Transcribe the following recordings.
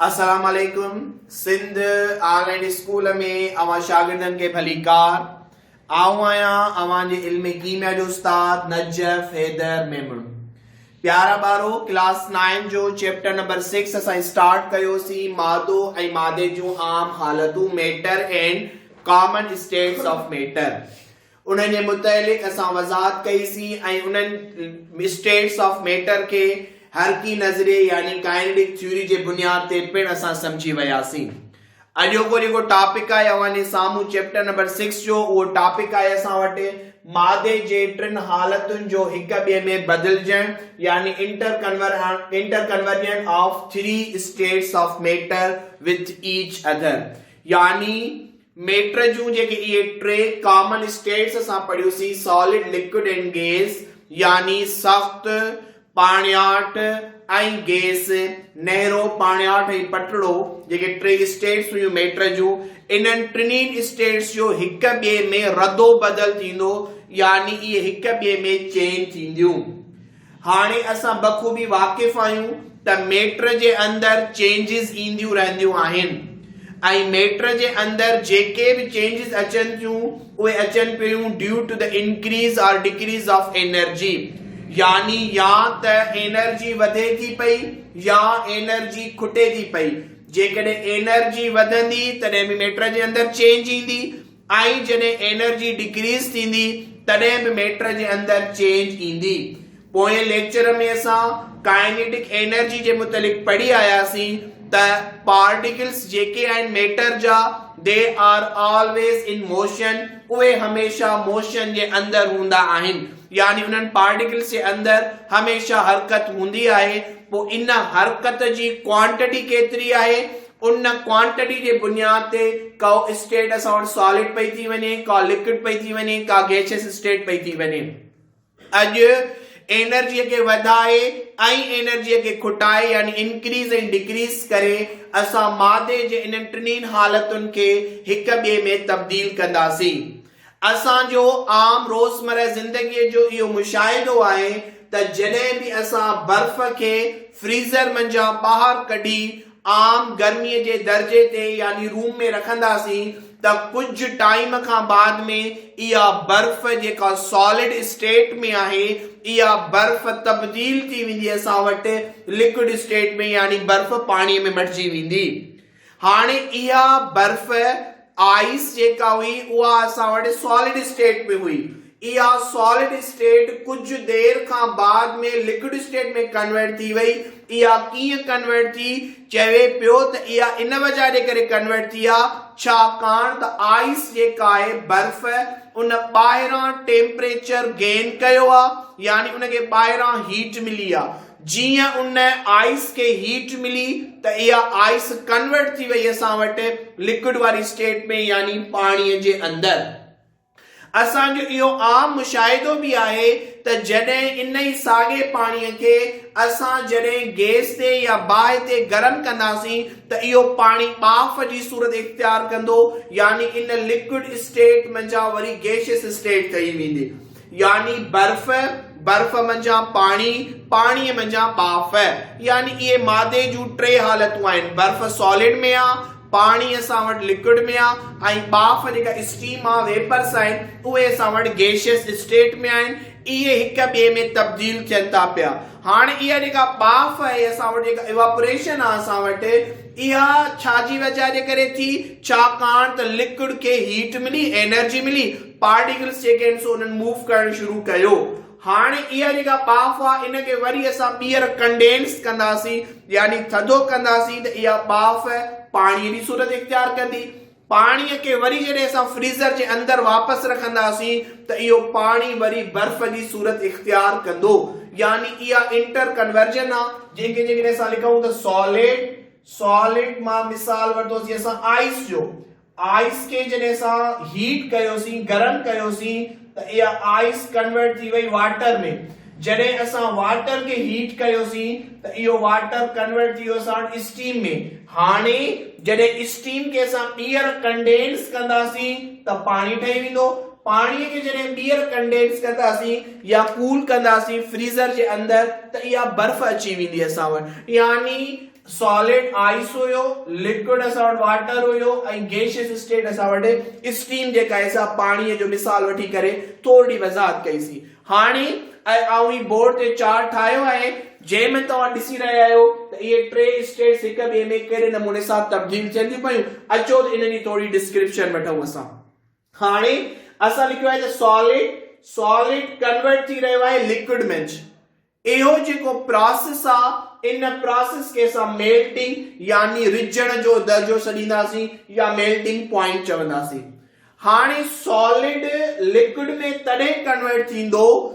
अस्सलाम वालेकुम। Sindh online school में अवां शागिर्दनि खे भलीकार। आऊं आहियां अवां जे इल्म कीमिया जो उस्ताद नजफ हैदर मेमण। प्यारा ॿारो, क्लास 9 जो चैप्टर नंबर 6 असां स्टार्ट कयोसीं मादो ऐं मादे जूं आम हालतूं, matter and common status of matter. उन्हनि जे मुतलिक़ असां वज़ाहत कईसीं ऐं उन्हनि स्टेट्स ऑफ मैटर खे हरकी नज़रिए यानी काइनेटिक थ्योरी जे बुनियाद ते पिणु असां समझी वियासीं। अॼोको जेको टॉपिक आहे अवां जे साम्हूं चैप्टर नंबर 6 जो, उहो टॉपिक आहे असां वटि मादे जे टिनि हालतुनि जो हिक ॿिए में बदिलजण यानी interconversion of 3 status of matter with each other. यानी मैटर जूं जेके इहे टे कॉमन स्टेट्स असां पढ़ियोसीं, सॉलिड, लिक्विड एंड गैस, यानी सख्त, पाणियाट ऐं गैस, नहरो, पाणियाट ऐं पटड़ो, जेके टे स्टेट्स हुयूं मैटर जूं, इन्हनि टिनी स्टेट्स जो हिक ॿिए में रदो बदल थींदो, यानी इहे हिक ॿिए में चेंज थींदियूं। हाणे असां बखूबी वाक़िफ़ आहियूं त मैटर जे अंदरि चेंजिस ईंदियूं रहंदियूं आहिनि ऐं मैटर जे अंदरि जेके बि चेंजिस अचनि थियूं उहे अचनि पियूं ड्यू टू द इंक्रीज और डिक्रीज ऑफ एनर्जी। यानी या त एनर्जी वधे थी पई या एनर्जी खुटे थी पई। जेकॾहिं एनर्जी वधंदी तॾहिं बि मैटर जे अंदरि चेंज ईंदी ऐं जॾहिं एनर्जी डिक्रीज थींदी तॾहिं बि मैटर जे अंदरि चेंज ईंदी। पोएं लेक्चर में असां काइनेटिक एनर्जी जे मुतलिक़ पढ़ी आयासीं त पार्टिकल्स जेके आहिनि मैटर जा, they are always in motion, उहे हमेशा मोशन जे अंदरि हूंदा आहिनि, यानी उन्हनि पार्टिकल्स जे अंदरि हमेशा हरकत हूंदी आहे। पोइ इन हरकत जी क्वांटिटी केतिरी आहे, उन क्वांटिटी जे बुनियाद ते का स्टेट असां वटि सॉलिड पई थी वञे, का लिक्विड पई थी वञे, का गैसियस स्टेट पई थी वञे। अॼु एनर्जीअ खे वधाए ऐं एनर्जीअ खे खुटाए यानी इंक्रीज ऐं डिक्रीज करे असां मादे जे इन टिनी हालतुनि खे हिक ॿिए में तब्दील कंदासीं। असांजो आम रोज़मर्रा ज़िंदगीअ जो इहो मुशाहिदो आहे त जॾहिं बि असां बर्फ खे फ्रीज़र मंझां ॿाहिरि कढी आम गर्मीअ जे दर्जे ते यानी रूम में रखंदासीं त कुछ टाइम खां बाद में इहा बर्फ जेका सॉलिड स्टेट में आहे, इहा बर्फ तब्दील थी वेंदी असां वटि लिक्विड स्टेट में, यानी बर्फ पाणीअ में मटिजी वेंदी। हाणे इहा बर्फ आइस जेका हुई उहा असां वटि सॉलिड स्टेट में हुई। इहा सॉलिड स्टेट कुछ देर खां बाद में लिक्विड स्टेट में कन्वर्ट थी वई। इहा कीअं कन्वर्ट थी, चवे पियो त इहा इन वजह जे करे कन्वर्ट थी आहे छाकाणि त आइस जेका आहे बर्फ उन ॿाहिरां टेम्परेचर गेन कयो आहे, यानी उनखे ॿाहिरां हीट मिली आहे। जीअं उन आइस खे हीट मिली त इहा आइस कन्वर्ट थी वई असां वटि लिक्विड वारी स्टेट में, यानी पाणीअ जे अंदरि। असांजो इहो आम मुशाहिदो बि आहे त जॾहिं इन ई साॻे पाणीअ खे असां जॾहिं गैस ते या बाहि ते गरम कंदासीं त इहो पाणी बाफ़ जी सूरत इख्तियार कंदो, यानी इन लिक्विड स्टेट मंझां वरी गैसियस स्टेट ठही वेंदी। यानी बर्फ मंझां पाणी, पाणीअ मंझां बाफ़, यानी इहे मादे जूं टे हालतूं आहिनि। बर्फ सॉलिड में आहे, पाणी असां वटि लिक्विड में आहे ऐं बाफ़ जेका स्टीम आहे, वेपर्स आहिनि, उहे असां वटि गैसियस स्टेट में आहिनि। इहे हिक ॿिए में तब्दील थियनि था पिया। हाणे इहा जेका बाफ़ आहे असां वटि, जेका इवापोरेशन आहे असां वटि, इहा छाजी वजह जे करे थी, छाकाणि त लिक्विड खे हीट मिली, एनर्जी मिली, पार्टिकल्स जेके आहिनि सो उन्हनि मूव करणु शुरू कयो। हाणे इहा जेका बाफ़ आहे इनखे वरी असां ॿीहर कंडेंस कंदासीं, यानी थधो कंदासीं त इहा बाफ़ पाणीअ जी सूरत इख्तियार कंदी। पाणीअ खे वरी जॾहिं असां फ्रीज़र जे अंदरि वापसि रखंदासीं त इहो पाणी वरी बर्फ जी सूरत इख्तियार कंदो, यानी इहा इंटर कन्वर्जन आहे। जेके असां लिखूं त सॉलिड मां मिसाल वठोसीं असां आइस जो। आइस खे जॾहिं असां हीट कयोसीं, गरम कयोसीं, त इहा आइस कन्वर्ट थी वई वाटर में। जॾहिं असां वाटर खे हीट कयोसीं त इहो वाटर कन्वर्ट थी वियो असां स्टीम में। हाणे जॾहिं स्टीम खे असां ॿीहर कंडेंस कंदासीं त पाणी ठही वेंदो। पाणीअ खे जॾहिं ॿीहर कंडेंस कंदासीं या कूल कंदासीं फ्रीज़र जे अंदरि त इहा बर्फ अची वेंदी असां वटि। यानी सॉलिड आइस हुयो, लिक्विड असां वटि वाटर हुयो ऐं गैशियस स्टेट असां वटि स्टीम जेका आहे असां पाणीअ जो मिसाल वठी करे थोरी वज़ाहत कईसीं। हाणे आऊं ही बोर्ड ते चार्ट ठाहियो आहे जंहिंमें तव्हां ॾिसी रहिया आहियो त इहे टे स्टेट्स हिक ॿिए में कहिड़े नमूने सां तब्दील थियनि थियूं पयूं। अचो त इन्हनि जी थोरी डिस्क्रिप्शन वठूं असां। हाणे असां लिखियो आहे त सॉलिड कन्वर्ट थी रहियो आहे लिक्विड में। इहो जेको प्रोसेस आहे इन प्रोसेस खे असां मेल्टिंग यानी रिझण जो दर्जो छॾींदासीं या मेल्टिंग पॉइंट चवंदासीं। हाणे सॉलिड लिक्विड में तॾहिं कन्वर्ट थींदो,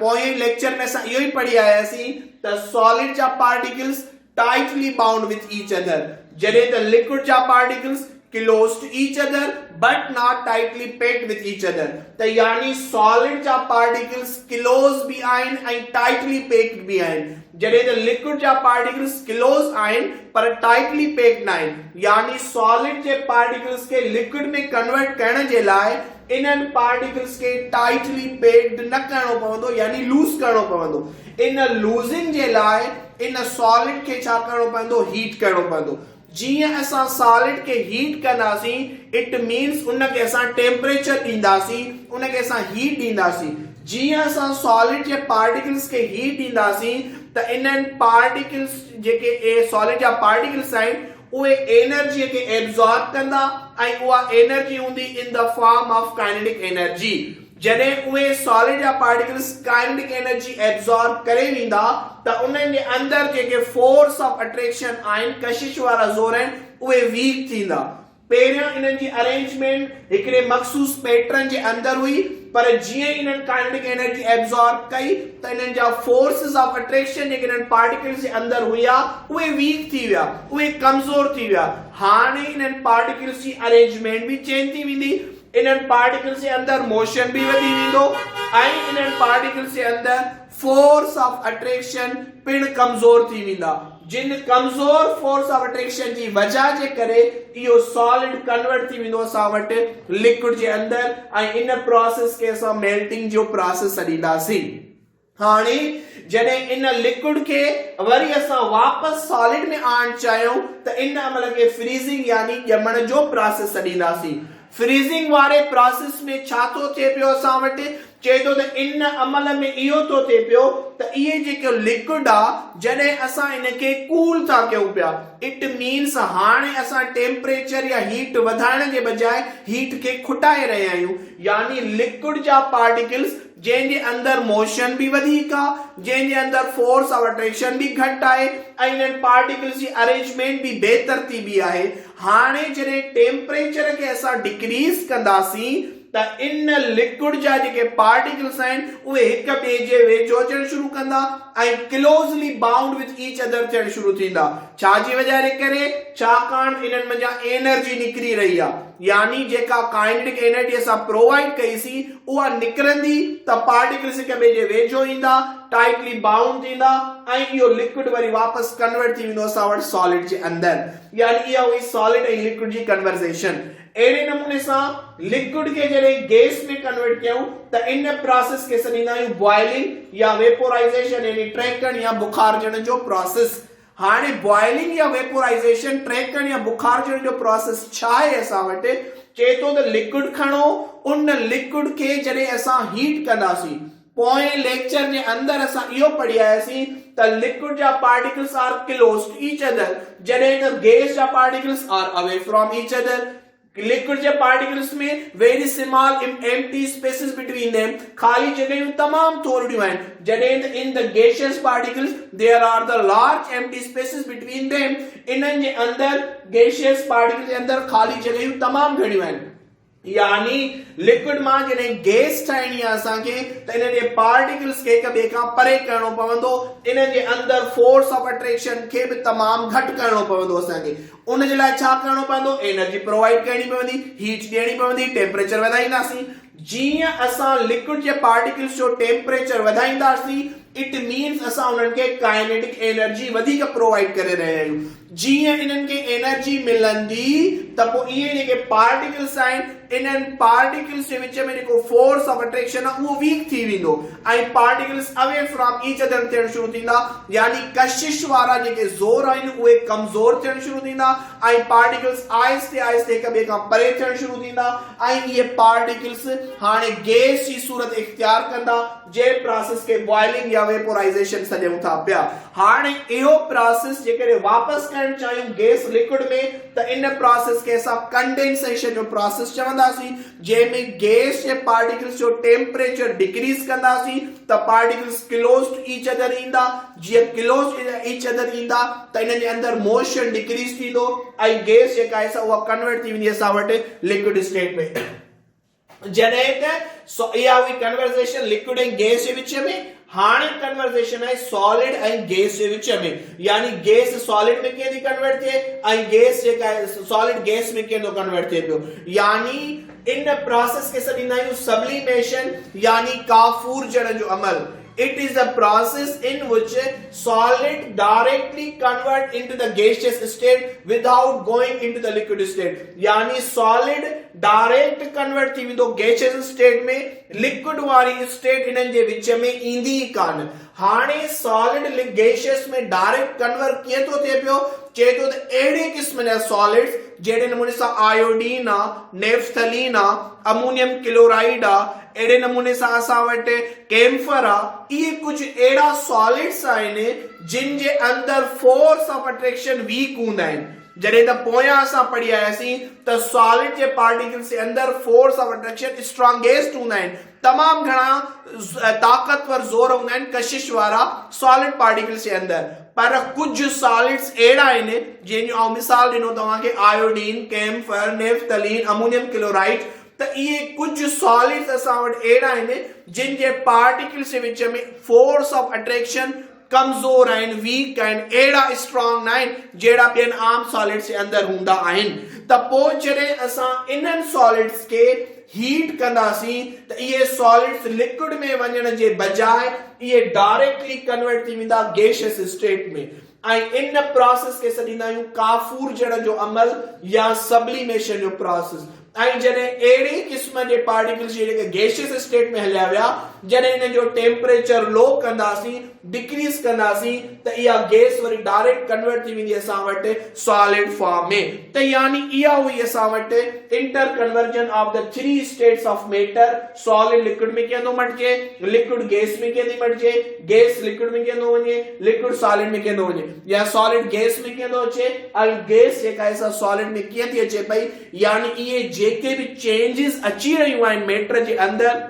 पोएं लेक्चर में असां इहो ई पढ़ी आयासीं त सॉलिड जा particles tightly bound with each other, जॾहिं त लिक्विड जा particles close to each other but not tightly packed with each other। त यानी सॉलिड जा पार्टिकल्स क्लोज भी आहिनि ऐं टाइटली पैक्ड भी आहिनि, जॾहिं त लिक्विड जा पार्टिकल्स क्लोज आहिनि पर टाइटली पैक्ड न आहिनि। यानी सॉलिड जे पार्टिकल्स खे लिक्विड में कन्वर्ट करण जे लाइ इन्हनि पार्टिकल्स खे टाइटली पैक्ड न करणो पवंदो यानी लूज करणो पवंदो। इन लूजिंग जे लाइ इन सॉलिड खे छा करणो पवंदो, हीट करणो पवंदो। जीअं असां सॉलिड खे हीट कंदासीं इट मीन्स उनखे असां टेम्परेचर ॾींदासीं, उनखे असां हीट ॾींदासीं। जीअं असां सॉलिड जे पार्टिकल्स खे हीट ॾींदासीं त इन्हनि पार्टिकल्स जेके सॉलिड जा पार्टिकल्स आहिनि उहे एनर्जीअ खे एब्सॉर्ब कंदा ऐं उहा एनर्जी हूंदी in the form of kinetic energy. जॾहिं उहे सॉलिड जा पार्टिकल्स काइनेटिक एनर्जी एब्सॉर्ब करे वेंदा त उन्हनि जे अंदर जेके फोर्स ऑफ अट्रैक्शन आहिनि, कशिश वारा ज़ोर आहिनि, उहे वीक थींदा। पहिरियों इन्हनि जी अरेंजमेंट हिकिड़े मखसूस पैटर्न जे अंदर हुई, पर जीअं इन्हनि काइनेटिक एनर्जी एब्सॉर्ब कई त इन्हनि जा फोर्सेस ऑफ अट्रैक्शन जेके इन्हनि पार्टिकल्स जे अंदर हुया उहे वीक थी विया, उहे कमज़ोर थी विया। हाणे इन्हनि पार्टिकल्स जी अरेंजमेंट भी चेंज थी वेंदी, इन्हनि पार्टिकल्स जे अंदर मोशन भी वधी वेंदो ऐं इन्हनि पार्टिकल्स जे अंदर फोर्स ऑफ अट्रैक्शन पिण कमज़ोर थी वेंदा। जिन कमज़ोर फोर्स ऑफ अट्रैक्शन जी वजह जे करे इहो सॉलिड कन्वर्ट थी वेंदो असां वटि लिक्विड जे अंदर ऐं इन प्रोसेस खे असां मेल्टिंग जो प्रोसेस छॾींदासीं। हाणे जॾहिं इन लिक्विड खे वरी असां वापस सॉलिड में आणणु चाहियूं त इन अमल खे फ्रीजिंग यानी ॼमण जो प्रोसेस छॾींदासीं। फ्रीजिंग वारे प्रोसेस में छा थो थिए पियो, असां वटि चए थो त इन अमल में इहो थो थिए पियो त इहे जेको लिक्विड आहे जॾहिं असां इनखे कूल था कयूं पिया, इट मीन्स हाणे असां टेम्परेचर या हीट वधाइण जे बजाय हीट खे खुटाए रहिया आहियूं। यानी लिक्विड जा पार्टिकल्स जंहिंजे अंदर मोशन भी वधीक आहे, जंहिंजे अंदर फोर्स ऑफ अट्रैक्शन भी घटि आहे ऐं इन्हनि पार्टिकल्स जी अरेंजमेंट भी बेतरतीबी आहे। हाणे जॾहिं टेम्परेचर खे असां डिक्रीज कंदासीं त इन लिक्विड जा जेके पार्टिकल्स आहिनि उहे हिक ॿिए जे वेझो अचणु शुरू कंदा ऐं closely bound with each other थियणु शुरू थींदा। छाजी वजह जे करे, छाकाणि इन्हनि मंझां एनर्जी निकिरी रही आहे, यानी जेका काइनेटिक एनर्जी असां प्रोवाइड कईसीं उहा निकिरंदी त पार्टिकल्स हिक ॿिए जे वेझो ईंदा, टाइटली बाउंड थींदा ऐं इहो लिक्विड वरी वापस कन्वर्ट थी वेंदो असां वटि सॉलिड जे अंदर। यानी इहा हुई सॉलिड ऐं लिक्विड जी कन्वर्सेशन। अहिड़े नमूने सां लिक्विड खे जॾहिं गैस में कन्वर्ट कयूं त इन प्रोसेस खे सॾींदा आहियूं बॉइलिंग या वेपोराइजेशन यानी ट्रैकण या बुखारजण जो प्रोसेस। हाणे बॉइलिंग या वेपोराइजेशन, ट्रैकण या बुखारजण जो प्रोसेस छा आहे असां वटि, चए थो त लिक्विड खणो, उन लिक्विड खे जॾहिं असां हीट कंदासीं, पोएं लेक्चर जे अंदर असां इहो पढ़ी आयासीं त लिक्विड जा particles are close to each other, जॾहिं त गैस जा particles are away from each other. Liquid जे पार्टिकल्स में very small empty spaces between them, खाली जगहियूं तमाम थोड़ियूं आहिनि, जॾहिं त in the gaseous particles there are the large empty spaces between them. इन्हनि जे अंदर गैशियस पार्टिकल्स जे अंदर खाली जगहियूं तमाम घणियूं आहिनि। यानी लिक्विड मां जॾहिं गैस ठाहिणी आहे असांखे त इन जे पार्टिकल्स खे हिक ॿिए खां परे करणो पवंदो, इन जे अंदर फोर्स ऑफ अट्रैक्शन खे बि तमामु घटि करणो पवंदो असांखे। उन जे लाइ छा करणो पवंदो, एनर्जी प्रोवाइड करणी पवंदी, हीट ॾियणी पवंदी, टेम्परेचर वधाईंदासीं। जीअं असां लिक्विड जे पार्टिकल्स जो टेम्परेचर वधाईंदासीं इट मीन्स असां उन्हनि खे काइनेटिक एनर्जी वधीक प्रोवाइड करे रहिया आहियूं। जीअं इन्हनि खे एनर्जी मिलंदी त पोइ इहे जेके पार्टिकल्स आहिनि इन्हनि पार्टिकल्स जे विच में जेको फोर्स ऑफ अट्रैक्शन आहे उहो वीक थी वेंदो ऐं particles away from each other थियण शुरू थींदा, यानी कशिश वारा जेके ज़ोर आहिनि उहे कमज़ोर थियण शुरू थींदा ऐं पार्टिकल्स आहिस्ते आहिस्ते हिक ॿिए खां परे थियण शुरू थींदा ऐं इहे पार्टिकल्स हाणे गैस जी सूरत इख्तियार कंदा, जे प्रोसेस खे बॉइलिंग या वेपोराइजेशन सॾूं था पिया। हाणे इहो प्रोसेस जेकॾहिं वापसि करणु चाहियूं गैस लिक्विड में त इन प्रोसेस खे असां कंडेंसेशन जो प्रोसेस चवंदासीं, जंहिंमें गैस जे पार्टिकल्स जो टेम्परेचर डिक्रीज कंदासीं त particles close to each other ईंदा, जीअं क्लोज टू ईच अदर ईंदा त इन्हनि जे अंदर मोशन डिक्रीज थींदो ऐं गैस जेका आहे उहा कन्वर्ट थी वेंदी असां वटि लिक्विड स्टेट में। जॾहिं त इहा हुई कन्वर्सेशन लिक्विड ऐं गैस जे विच में, हाणे कन्वर्सेशन है सॉलिड एंड गैस के विच में, यानी गैस सॉलिड में कीअं थी कन्वर्ट थिए ऐं गैस जेका आहे सॉलिड गैस में कीअं थो कन्वर्ट थिए पियो, यानी इन प्रोसेस खे सॾींदा आहियूं सब्लिमेशन यानी काफूर जड़ण जो अमल। It is a process in which solid directly convert into the gaseous state without going into the liquid state, यानी solid direct convert थी वेंदो gaseous state में, liquid वारी state इन्हनि जे विच में ईंदी कान। हाणे solid gaseous में direct convert कीअं थो थिए पियो, चए थो त अहिड़े क़िस्म जा सॉलिड्स जहिड़े नमूने सां आयोडीन आहे, नेफ्थलीन आहे, अमोनियम क्लोराइड आहे, अहिड़े नमूने सां असां वटि कैम्फर आहे, इहे कुझु अहिड़ा सॉलिड्स आहिनि जिन जे अंदर फोर्स ऑफ अट्रैक्शन वीक हूंदा आहिनि। जॾहिं त पोयां असां पढ़ी आयासीं त सॉलिड जे पार्टिकल्स जे अंदर फोर्स ऑफ अट्रैक्शन स्ट्रॉन्गेस्ट हूंदा आहिनि, तमामु घणा ताक़तवर ज़ोर हूंदा आहिनि कशिश वारा सॉलिड पार्टिकल्स जे अंदर, पर कुछ सॉलिड्स अहिड़ा आहिनि जंहिंजो मिसाल ॾिनो तव्हांखे iodine, camphor, naphthalene, ammonium chloride, त इहे कुछ सॉलिड्स असां वटि अहिड़ा आहिनि जिन जे पार्टिकल्स जे विच में फोर्स ऑफ अट्रैक्शन कमज़ोर आहिनि, वीक आहिनि, अहिड़ा स्ट्रॉन्ग न आहिनि जहिड़ा ॿियनि आम सॉलिड्स जे अंदर हूंदा आहिनि। त पोइ जॾहिं असां इन्हनि सॉलिड्स खे हीट कंदासीं त इहे सॉलिड्स लिक्विड में वञण जे बजाय इहे डायरेक्टली कन्वर्ट थी वेंदा गैसियस स्टेट में ऐं इन प्रोसेस खे सॾींदा आहियूं काफूर जड़ण जो अमल या सब्लिमेशन जो प्रोसेस। ऐं जॾहिं अहिड़े क़िस्म जे पार्टिकल्स जेके गैसियस स्टेट में हलिया विया, जॾहिं इन जो टेम्परेचर लो कंदासीं, डिक्रीज कंदासीं त इहा गैस वरी डायरेक्ट कन्वर्ट थी वेंदी असां वटि सॉलिड फॉर्म में। त यानी इहा हुई असां वटि inter conversion of the 3 status of matter. Solid liquid में कीअं थो मटिजे, लिक्विड गैस में कीअं थी मटिजे, गैस लिक्विड में कीअं थो वञे, लिक्विड सॉलिड में कीअं थो वञे, या सॉलिड गैस में कीअं थो अचे ऐं गैस जेका आहे सॉलिड में कीअं थी अचे पई। यानी इहे जेके भी चेंजेस अची रहियूं आहिनि मैटर जे अंदर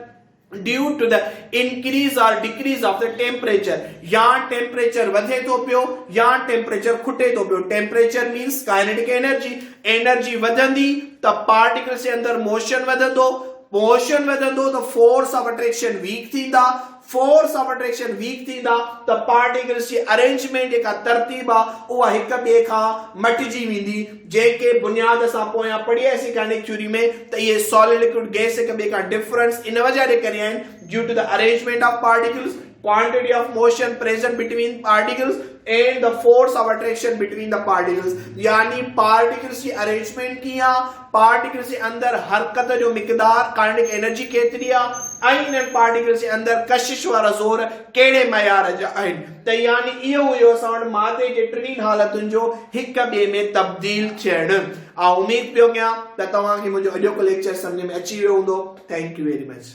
due to the increase or decrease of the temperature, या टेम्परेचर वधे तो पियो या टेम्परेचर खुटे तो पियो। टेम्परेचर मींस काइनेटिक एनर्जी, एनर्जी वधंदी त पार्टिकल्स जे अंदर मोशन वधंदो, मोशन वधंदो त फोर्स ऑफ अट्रैक्शन वीक थींदा, फोर्स ऑफ अट्रैक्शन वीक थींदा त पार्टिकल्स जी अरेंजमेंट जेका तरतीब आहे उहा हिक ॿिए खां मटिजी वेंदी, जेके बुनियाद सां पोयां पढ़ियासीं काइनेटिक थ्योरी में त इहे सॉलिड लिक्विड गैस हिक ॿिए खां डिफरेंस इन वजह जे करे आहिनि due to the arrangement of particles, quantity of motion present between particles and the force of attraction between the particles। यानी पार्टिकल्स की अरेंजमेंट किया, पार्टिकल्स के अंदर हरकत जो मिकदार काइनेटिक एनर्जी केतिरी आहे ऐं इन पार्टिकल्स के अंदर कशिश वारा ज़ोर कहिड़े मयार जा आहिनि। त यानी इहो हुयो असां वटि मादे जे टिनी हालतुनि जो हिक ॿिए में तब्दील थियणु। उम्मीद पियो कयां त तव्हांखे मुंहिंजो अॼोको लेक्चर सम्झ में अची वियो हूंदो। Thank U very much.